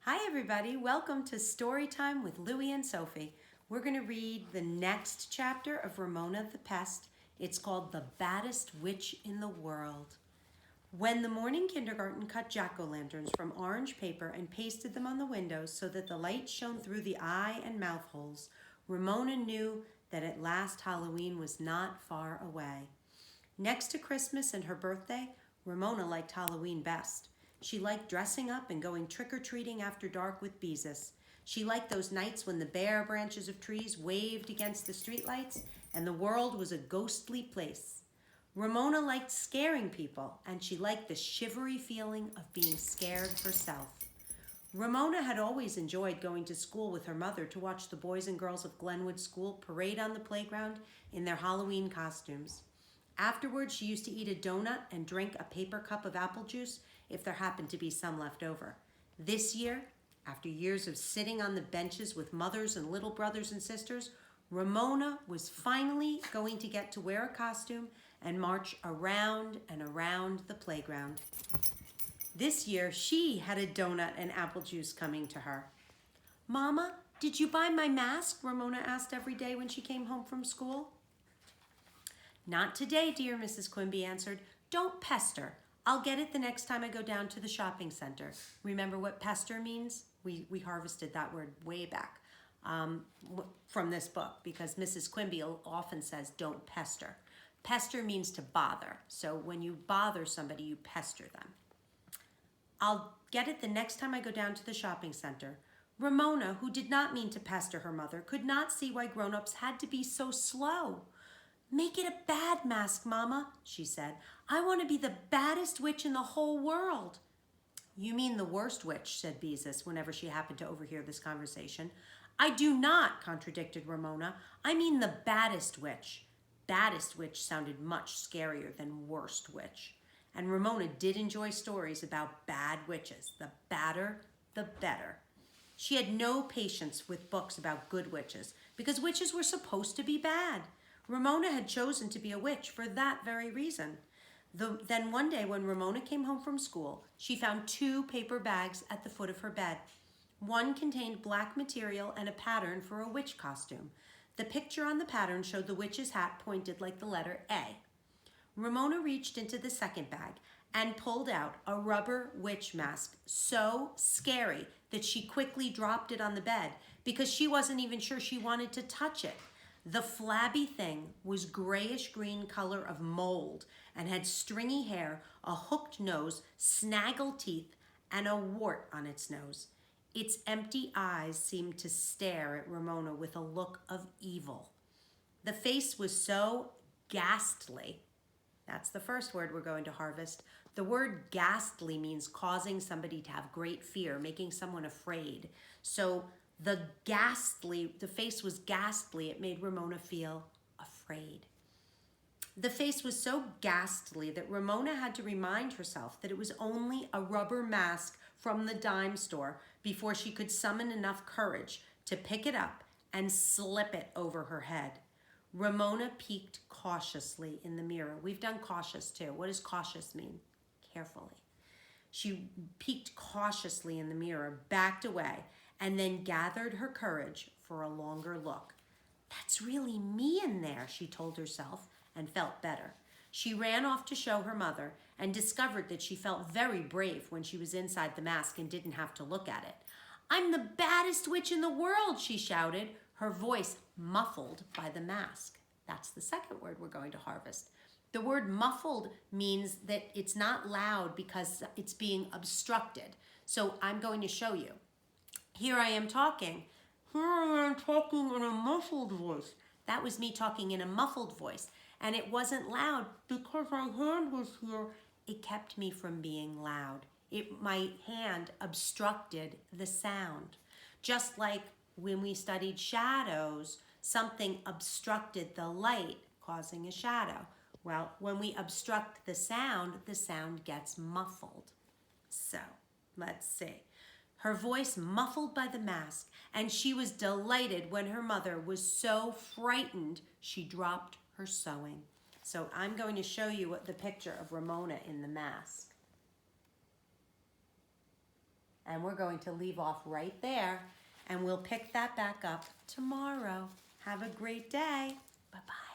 Hi everybody, welcome to Storytime with Louie and Sophie. We're going to read the next chapter of Ramona the Pest. It's called The Baddest Witch in the World. When the morning kindergarten cut jack-o'-lanterns from orange paper and pasted them on the windows so that the light shone through the eye and mouth holes, Ramona knew that at last Halloween was not far away. Next to Christmas and her birthday, Ramona liked Halloween best. She liked dressing up and going trick-or-treating after dark with Beezus. She liked those nights when the bare branches of trees waved against the streetlights and the world was a ghostly place. Ramona liked scaring people, and she liked the shivery feeling of being scared herself. Ramona had always enjoyed going to school with her mother to watch the boys and girls of Glenwood School parade on the playground in their Halloween costumes. Afterwards, she used to eat a donut and drink a paper cup of apple juice if there happened to be some left over. This year, after years of sitting on the benches with mothers and little brothers and sisters, Ramona was finally going to get to wear a costume and march around and around the playground. This year, she had a donut and apple juice coming to her. "Mama, did you buy my mask?" Ramona asked every day when she came home from school. "Not today, dear," Mrs. Quimby answered. "Don't pester. I'll get it the next time I go down to the shopping center." Remember what pester means? We harvested that word way back from this book because Mrs. Quimby often says, "Don't pester." Pester means to bother. So when you bother somebody, you pester them. "I'll get it the next time I go down to the shopping center." Ramona, who did not mean to pester her mother, could not see why grown-ups had to be so slow. "Make it a bad mask, Mama," she said. "I want to be the baddest witch in the whole world." "You mean the worst witch," said Beezus whenever she happened to overhear this conversation. "I do not," contradicted Ramona. "I mean the baddest witch." Baddest witch sounded much scarier than worst witch. And Ramona did enjoy stories about bad witches. The badder, the better. She had no patience with books about good witches because witches were supposed to be bad. Ramona had chosen to be a witch for that very reason. Then one day when Ramona came home from school, she found 2 paper bags at the foot of her bed. One contained black material and a pattern for a witch costume. The picture on the pattern showed the witch's hat pointed like the letter A. Ramona reached into the second bag and pulled out a rubber witch mask so scary that she quickly dropped it on the bed because she wasn't even sure she wanted to touch it. The flabby thing was grayish-green color of mold and had stringy hair, a hooked nose, snaggle teeth, and a wart on its nose. Its empty eyes seemed to stare at Ramona with a look of evil. The face was so ghastly. That's the first word we're going to harvest. The word ghastly means causing somebody to have great fear, making someone afraid. So the face was ghastly. It made Ramona feel afraid. The face was so ghastly that Ramona had to remind herself that it was only a rubber mask from the dime store before she could summon enough courage to pick it up and slip it over her head. Ramona peeked cautiously in the mirror. We've done cautious too. What does cautious mean? Carefully. She peeked cautiously in the mirror, backed away, and then gathered her courage for a longer look. "That's really me in there," she told herself, and felt better. She ran off to show her mother and discovered that she felt very brave when she was inside the mask and didn't have to look at it. "I'm the baddest witch in the world," she shouted, her voice muffled by the mask. That's the second word we're going to harvest. The word muffled means that it's not loud because it's being obstructed. So I'm going to show you. Here I am talking. Here I am talking in a muffled voice. That was me talking in a muffled voice. And it wasn't loud because my hand was here. It kept me from being loud. My hand obstructed the sound. Just like when we studied shadows, something obstructed the light, causing a shadow. Well, when we obstruct the sound gets muffled. So, let's see. Her voice muffled by the mask, and she was delighted when her mother was so frightened she dropped her sewing. So I'm going to show you the picture of Ramona in the mask. And we're going to leave off right there, and we'll pick that back up tomorrow. Have a great day. Bye-bye.